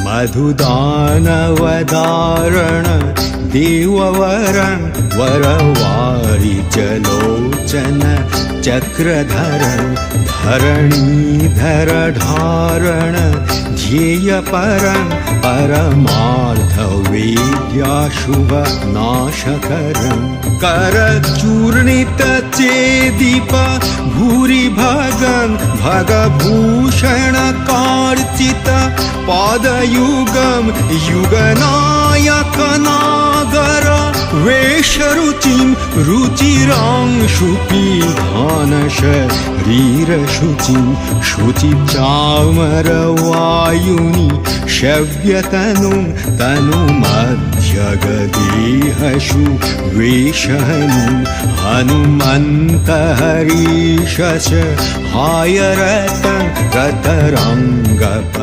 मधुदानवदारण देववरं वरवारिचलोचन चक्रधरं धरणीधर धारण ध्येयपरं परमार्थवेद्याशुभ नाशकरं करचूर्णितचेदीप भूरिभगं भगभूषणकार्चित पादयुगं युगनायकनागर वेशरुचिं रुचिरांशुपीधानशरीरशुचिं शुचिचामरवायुनि शव्यतनुं तनुमध्यगदेहशु वेशहनुं हनुमन्तहरीशश हायरतं रतरङ्गप